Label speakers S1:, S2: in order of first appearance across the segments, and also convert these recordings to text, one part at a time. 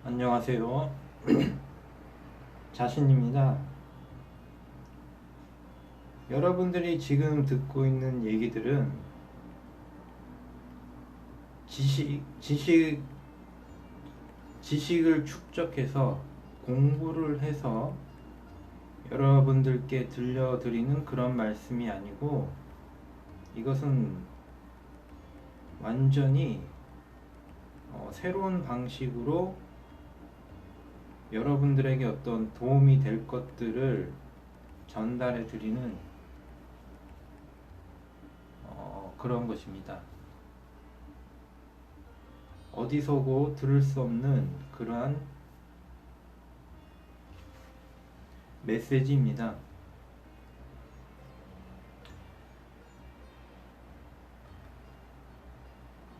S1: 안녕하세요. 자신입니다. 여러분들이 지금 듣고 있는 얘기들은 지식을 축적해서 공부를 해서 여러분들께 들려드리는 그런 말씀이 아니고, 이것은 완전히 새로운 방식으로 여러분들에게 어떤 도움이 될 것들을 전달해 드리는 그런 것입니다. 어디서고 들을 수 없는 그러한 메시지입니다.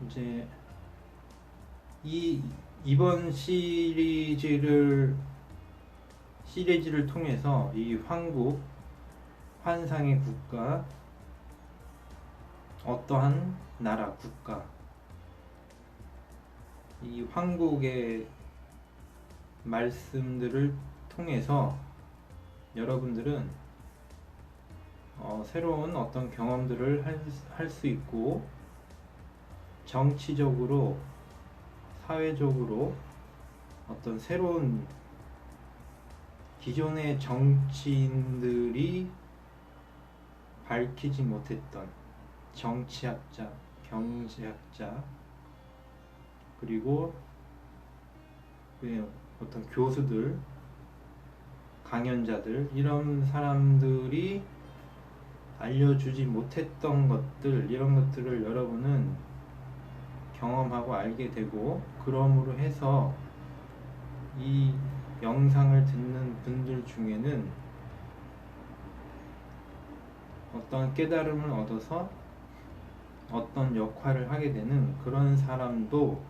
S1: 이제 이번 시리즈를 통해서 이 황국, 환상의 국가, 어떠한 나라, 국가, 이 황국의 말씀들을 통해서 여러분들은 새로운 어떤 경험들을 할 수 있고, 정치적으로, 사회적으로 어떤 새로운 기존의 정치인들이 밝히지 못했던 정치학자, 경제학자, 그리고 어떤 교수들, 강연자들, 이런 사람들이 알려주지 못했던 것들, 이런 것들을 여러분은 경험하고 알게 되고, 그러므로 해서 이 영상을 듣는 분들 중에는 어떤 깨달음을 얻어서 어떤 역할을 하게 되는 그런 사람도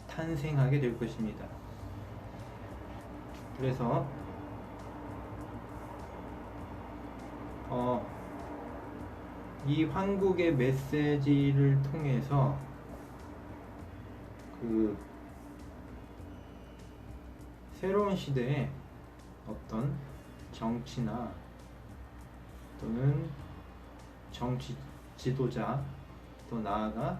S1: 탄생하게 될 것입니다. 그래서 이 황국의 메시지를 통해서 그 새로운 시대에 어떤 정치나 또는 정치 지도자, 또 나아가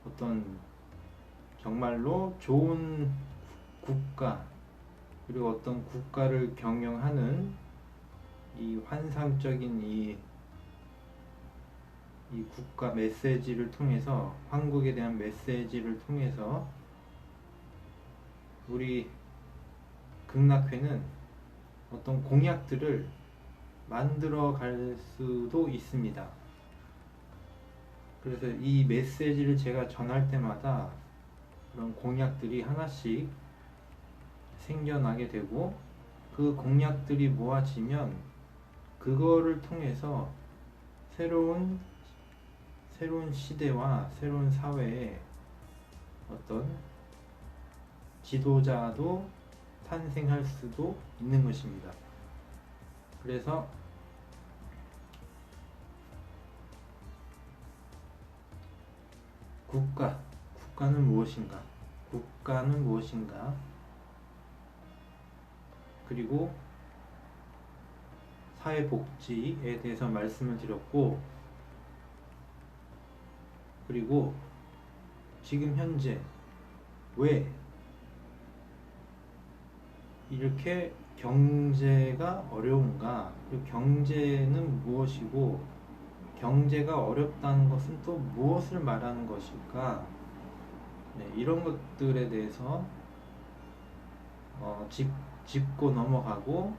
S1: 어떤 정말로 좋은 국가, 그리고 어떤 국가를 경영하는 이 환상적인 이 국가 메시지를 통해서, 한국에 대한 메시지를 통해서 우리 극락회는 어떤 공약들을 만들어 갈 수도 있습니다. 그래서 이 메시지를 제가 전할 때마다 그런 공약들이 하나씩 생겨나게 되고, 그 공약들이 모아지면 그거를 통해서 새로운 시대와 새로운 사회에 어떤 지도자도 탄생할 수도 있는 것입니다. 그래서 국가는 무엇인가? 국가는 무엇인가? 그리고 사회복지에 대해서 말씀을 드렸고, 그리고 지금 현재 왜 이렇게 경제가 어려운가? 그리고 경제는 무엇이고, 경제가 어렵다는 것은 또 무엇을 말하는 것일까? 네, 이런 것들에 대해서 짚고 넘어가고,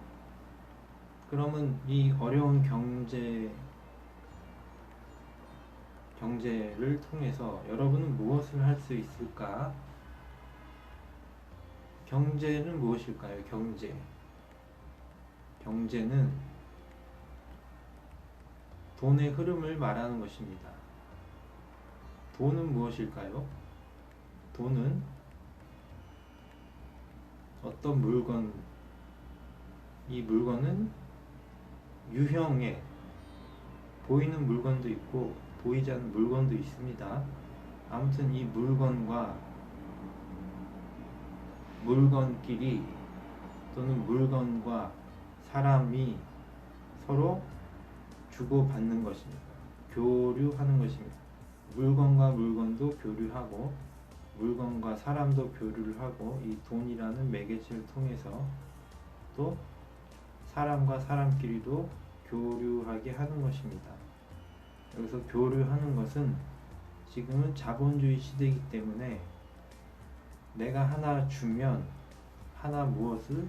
S1: 그러면 이 어려운 경제를 통해서 여러분은 무엇을 할 수 있을까? 경제는 무엇일까요? 경제는 돈의 흐름을 말하는 것입니다. 돈은 무엇일까요? 돈은 어떤 물건, 이 물건은 유형의 보이는 물건도 있고 보이지 않는 물건도 있습니다. 아무튼 이 물건과 물건끼리 또는 물건과 사람이 서로 주고받는 것입니다. 교류하는 것입니다. 물건과 물건도 교류하고 물건과 사람도 교류를 하고 이 돈이라는 매개체를 통해서 또 사람과 사람끼리도 교류하게 하는 것입니다. 여기서 교류하는 것은 지금은 자본주의 시대이기 때문에 내가 하나 주면 하나 무엇을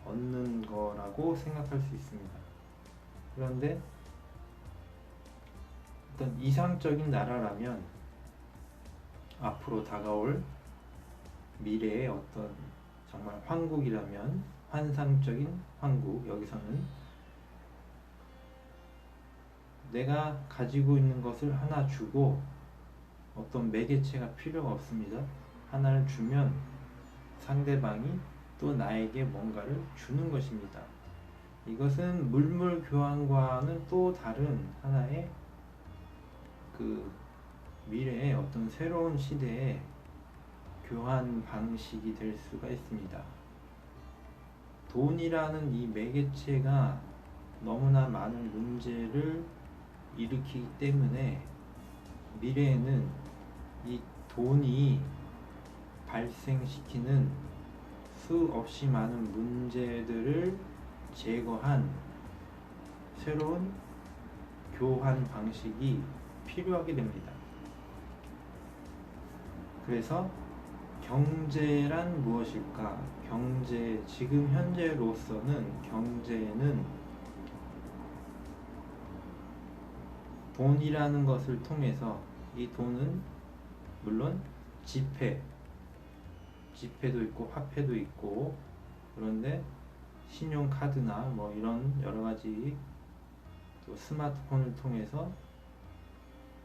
S1: 얻는 거라고 생각할 수 있습니다. 그런데 어떤 이상적인 나라라면 앞으로 다가올 미래의 어떤 정말 황국이라면 환상적인 황국, 여기서는 내가 가지고 있는 것을 하나 주고 어떤 매개체가 필요가 없습니다. 하나를 주면 상대방이 또 나에게 뭔가를 주는 것입니다. 이것은 물물 교환과는 또 다른 하나의 그 미래의 어떤 새로운 시대의 교환 방식이 될 수가 있습니다. 돈이라는 이 매개체가 너무나 많은 문제를 일으키기 때문에 미래에는 이 돈이 발생시키는 수없이 많은 문제들을 제거한 새로운 교환 방식이 필요하게 됩니다. 그래서 경제란 무엇일까? 지금 현재로서는 경제는 돈이라는 것을 통해서 이 돈은 물론 지폐도 있고 화폐도 있고 그런데 신용카드나 뭐 이런 여러가지 또 스마트폰을 통해서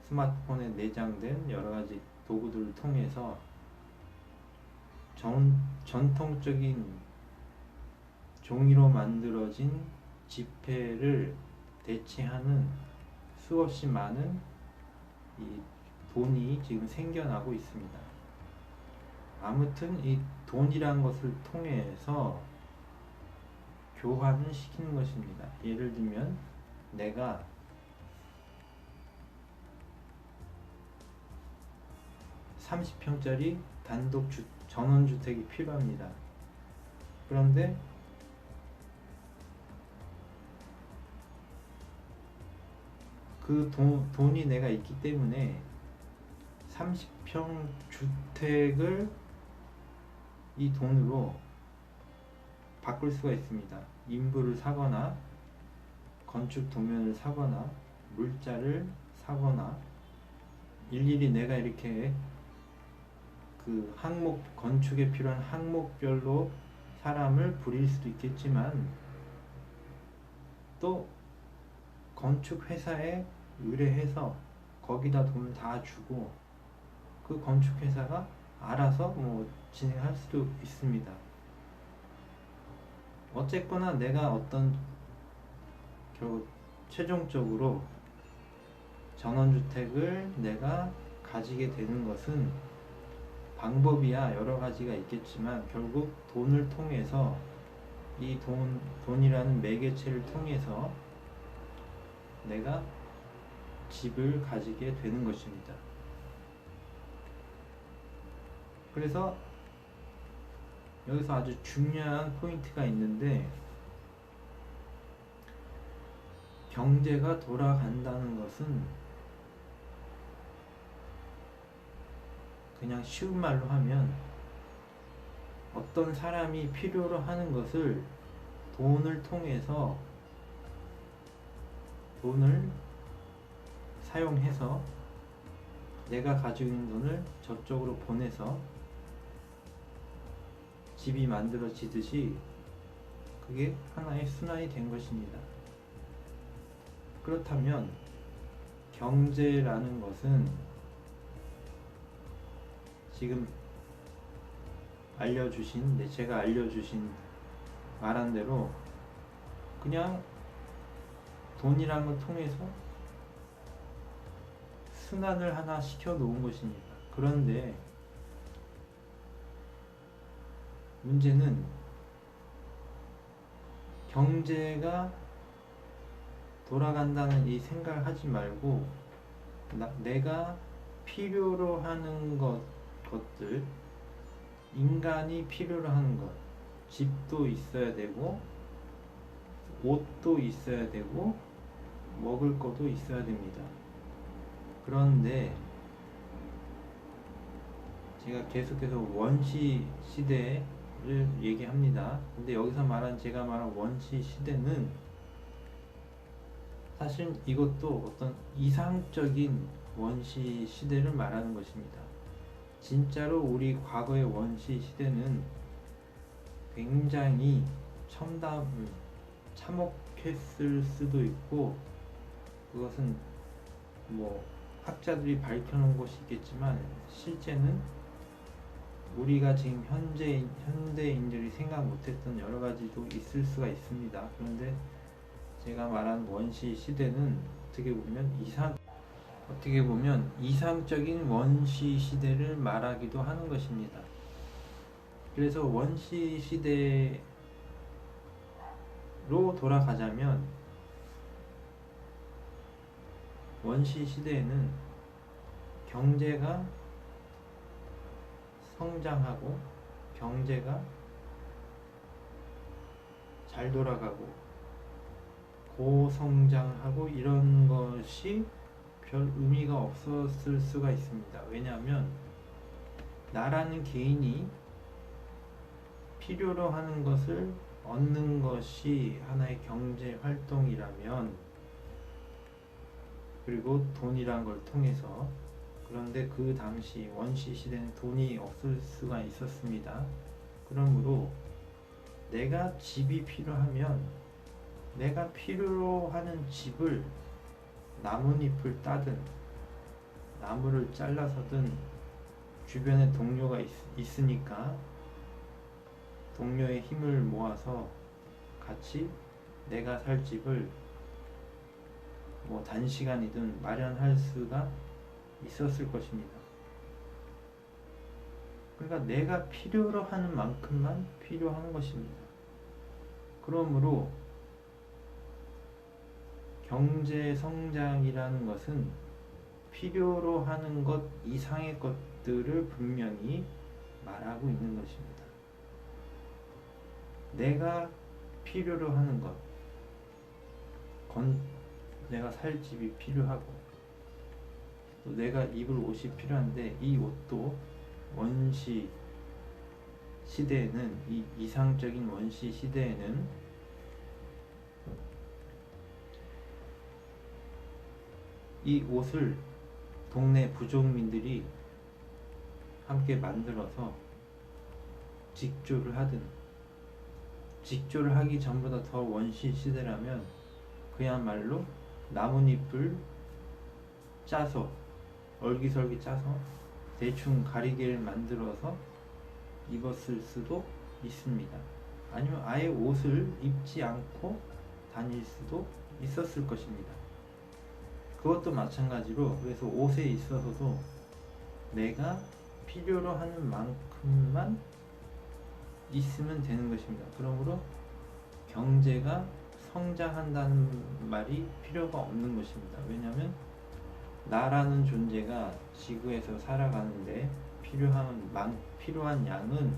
S1: 스마트폰에 내장된 여러가지 도구들을 통해서 전통적인 종이로 만들어진 지폐를 대체하는 수없이 많은 이 돈이 지금 생겨나고 있습니다. 아무튼 이 돈이라는 것을 통해서 교환을 시키는 것입니다. 예를 들면 내가 30평짜리 단독 전원주택이 필요합니다. 그런데 그 돈이 내가 있기 때문에 30평 주택을 이 돈으로 바꿀 수가 있습니다. 인부를 사거나 건축 도면을 사거나 물자를 사거나 일일이 내가 이렇게 그 건축에 필요한 항목별로 사람을 부릴 수도 있겠지만 또 건축 회사에 의뢰해서 거기다 돈을 다 주고 그 건축 회사가 알아서 뭐 진행할 수도 있습니다. 어쨌거나 내가 결국 최종적으로 전원주택을 내가 가지게 되는 것은 방법이야 여러 가지가 있겠지만 결국 돈을 통해서 이 돈이라는 매개체를 통해서 내가 집을 가지게 되는 것입니다. 그래서 여기서 아주 중요한 포인트가 있는데 경제가 돌아간다는 것은 그냥 쉬운 말로 하면 어떤 사람이 필요로 하는 것을 돈을 통해서 돈을 사용해서 내가 가지고 있는 돈을 저쪽으로 보내서 집이 만들어지듯이 그게 하나의 순환이 된 것입니다. 그렇다면 경제라는 것은 지금 제가 알려주신 말한 대로 그냥 돈이라는 걸 통해서 순환을 하나 시켜 놓은 것입니다. 그런데 문제는 경제가 돌아간다는 이 생각을 하지 말고 내가 필요로 하는 것들, 인간이 필요로 하는 것, 집도 있어야 되고 옷도 있어야 되고 먹을 것도 있어야 됩니다. 그런데 제가 계속해서 원시 시대를 얘기합니다. 근데 여기서 제가 말한 원시 시대는 사실 이것도 어떤 이상적인 원시 시대를 말하는 것입니다. 진짜로 우리 과거의 원시 시대는 굉장히 참혹했을 수도 있고, 그것은 뭐 학자들이 밝혀놓은 것이 있겠지만 실제는 우리가 지금 현대인들이 생각 못했던 여러 가지도 있을 수가 있습니다. 그런데 제가 말한 원시 시대는 어떻게 보면 이상적인 원시 시대를 말하기도 하는 것입니다. 그래서 원시 시대로 돌아가자면, 원시 시대에는 경제가 성장하고 경제가 잘 돌아가고 고성장하고 이런 것이 별 의미가 없었을 수가 있습니다. 왜냐하면 나라는 개인이 필요로 하는 것을 얻는 것이 하나의 경제 활동이라면, 그리고 돈이란 걸 통해서, 그런데 그 당시 원시 시대는 돈이 없을 수가 있었습니다. 그러므로 내가 집이 필요하면 내가 필요로 하는 집을 나뭇잎을 따든 나무를 잘라서든, 주변에 동료가 있으니까 동료의 힘을 모아서 같이 내가 살 집을 뭐 단시간이든 마련할 수가 있었을 것입니다. 그러니까 내가 필요로 하는 만큼만 필요한 것입니다. 그러므로 경제 성장이라는 것은 필요로 하는 것 이상의 것들을 분명히 말하고 있는 것입니다. 내가 필요로 하는 것, 내가 살 집이 필요하고, 또 내가 입을 옷이 필요한데, 이 옷도 원시 시대에는, 이 이상적인 원시 시대에는 이 옷을 동네 부족민들이 함께 만들어서 직조를 하기 전보다 더 원시 시대라면 그야말로 나뭇잎을 짜서, 얼기설기 짜서 대충 가리개를 만들어서 입었을 수도 있습니다. 아니면 아예 옷을 입지 않고 다닐 수도 있었을 것입니다. 그것도 마찬가지로, 그래서 옷에 있어서도 내가 필요로 하는 만큼만 있으면 되는 것입니다. 그러므로 경제가 성장한다는 말이 필요가 없는 것입니다. 왜냐하면 나라는 존재가 지구에서 살아가는데 필요한 양은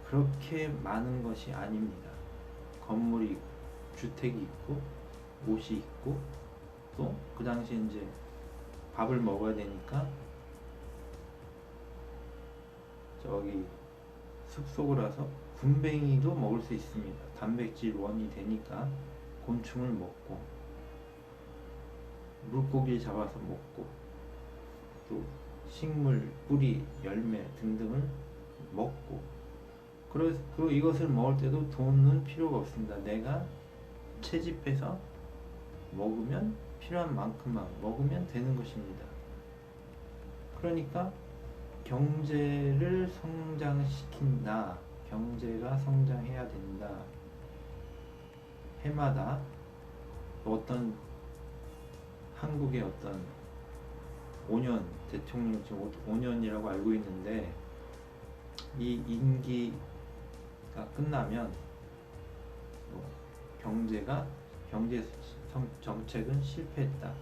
S1: 그렇게 많은 것이 아닙니다. 건물이 있고, 주택이 있고, 옷이 있고, 또 그 당시에 이제 밥을 먹어야 되니까 저기 숲속을 와서 군뱅이도 먹을 수 있습니다. 단백질 원이 되니까 곤충을 먹고, 물고기를 잡아서 먹고, 또 식물, 뿌리, 열매 등등을 먹고, 그리고 이것을 먹을 때도 돈은 필요가 없습니다. 내가 채집해서 먹으면 필요한 만큼만 먹으면 되는 것입니다. 그러니까 경제를 성장시킨다, 경제가 성장해야 된다, 해마다 어떤 한국의 어떤 5년, 대통령 지금 5년이라고 알고 있는데, 이 임기가 끝나면 뭐 경제 정책은 실패했다,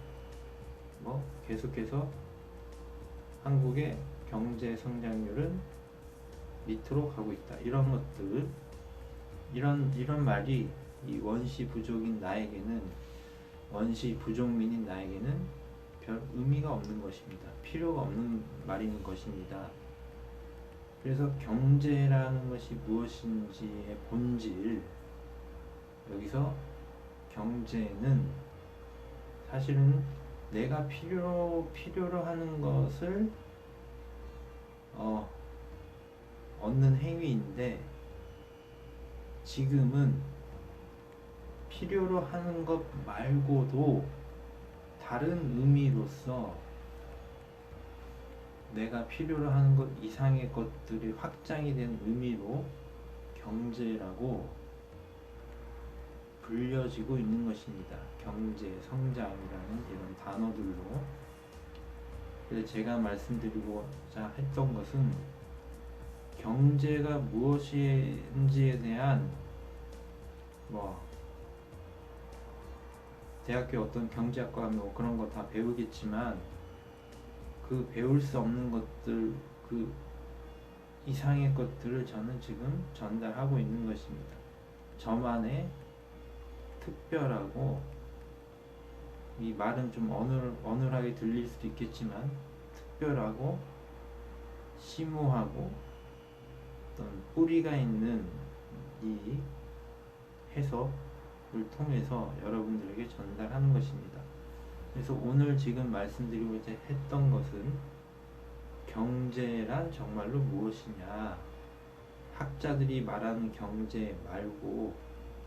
S1: 뭐 계속해서 한국의 경제 성장률은 밑으로 가고 있다, 이런 것들, 이런 말이 이 원시 부족민인 나에게는 별 의미가 없는 것입니다. 필요가 없는 말인 것입니다. 그래서 경제라는 것이 무엇인지의 본질, 여기서 경제는 사실은 내가 필요로 하는 것을 얻는 행위인데, 지금은 필요로 하는 것 말고도 다른 의미로서 내가 필요로 하는 것 이상의 것들이 확장이 된 의미로 경제라고 불려지고 있는 것입니다. 경제, 성장이라는 이런 단어들로. 그래서 제가 말씀드리고자 했던 것은 경제가 무엇인지에 대한 대학교 어떤 경제학과 뭐 그런 거 다 배우겠지만, 그 배울 수 없는 것들, 그 이상의 것들을 저는 지금 전달하고 있는 것입니다. 저만의 특별하고, 이 말은 좀 어눌하게 들릴 수도 있겠지만, 특별하고 심오하고 어떤 뿌리가 있는 이 해석을 통해서 여러분들에게 전달하는 것입니다. 그래서 오늘 지금 말씀드리고자 했던 것은, 경제란 정말로 무엇이냐, 학자들이 말하는 경제 말고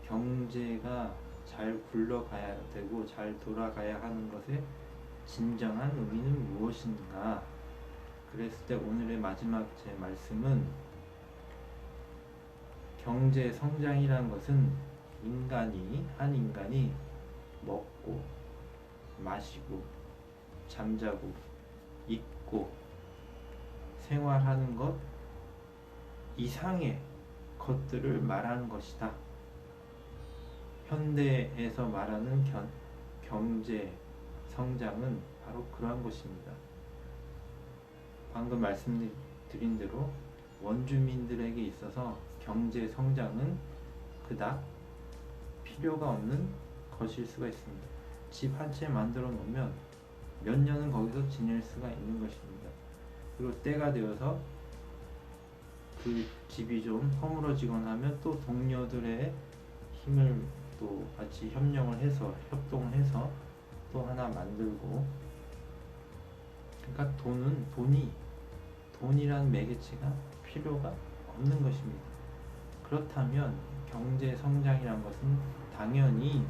S1: 경제가 잘 굴러가야 되고 잘 돌아가야 하는 것의 진정한 의미는 무엇인가. 그랬을 때 오늘의 마지막 제 말씀은, 경제 성장이라는 것은 한 인간이 먹고 마시고 잠자고 입고 생활하는 것 이상의 것들을 말하는 것이다. 현대에서 말하는 경제 성장은 바로 그러한 것입니다. 방금 말씀드린 대로 원주민들에게 있어서 경제 성장은 그닥 필요가 없는 것일 수가 있습니다. 집 한 채 만들어 놓으면 몇 년은 거기서 지낼 수가 있는 것입니다. 그리고 때가 되어서 그 집이 좀 허물어지거나 하면 또 동료들의 힘을 또 같이 협력을 해서, 협동을 해서 또 하나 만들고, 그러니까 돈이라는 매개체가 필요가 없는 것입니다. 그렇다면 경제 성장이란 것은 당연히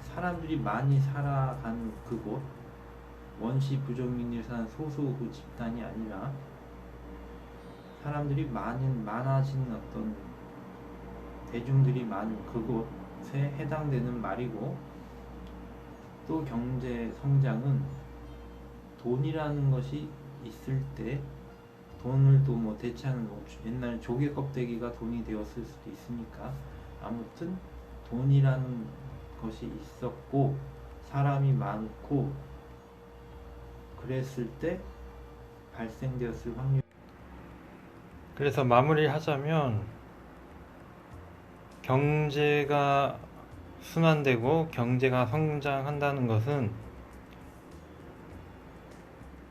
S1: 사람들이 많이 살아가는 그곳, 원시 부족민들이 사는 소수 집단이 아니라 사람들이 많아진 어떤 대중들이 많은 그곳에 해당되는 말이고, 또 경제 성장은 돈이라는 것이 있을 때, 돈을 또 뭐 대체하는, 옛날 조개 껍데기가 돈이 되었을 수도 있으니까, 아무튼 돈이라는 것이 있었고 사람이 많고 그랬을 때 발생되었을 확률. 그래서 마무리를 하자면, 경제가 순환되고 경제가 성장한다는 것은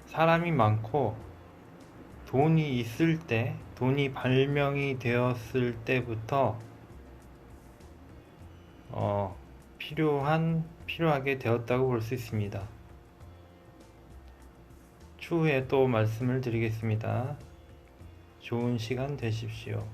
S1: 사람이 많고 돈이 있을 때, 돈이 발명이 되었을 때부터 필요하게 되었다고 볼 수 있습니다. 추후에 또 말씀을 드리겠습니다. 좋은 시간 되십시오.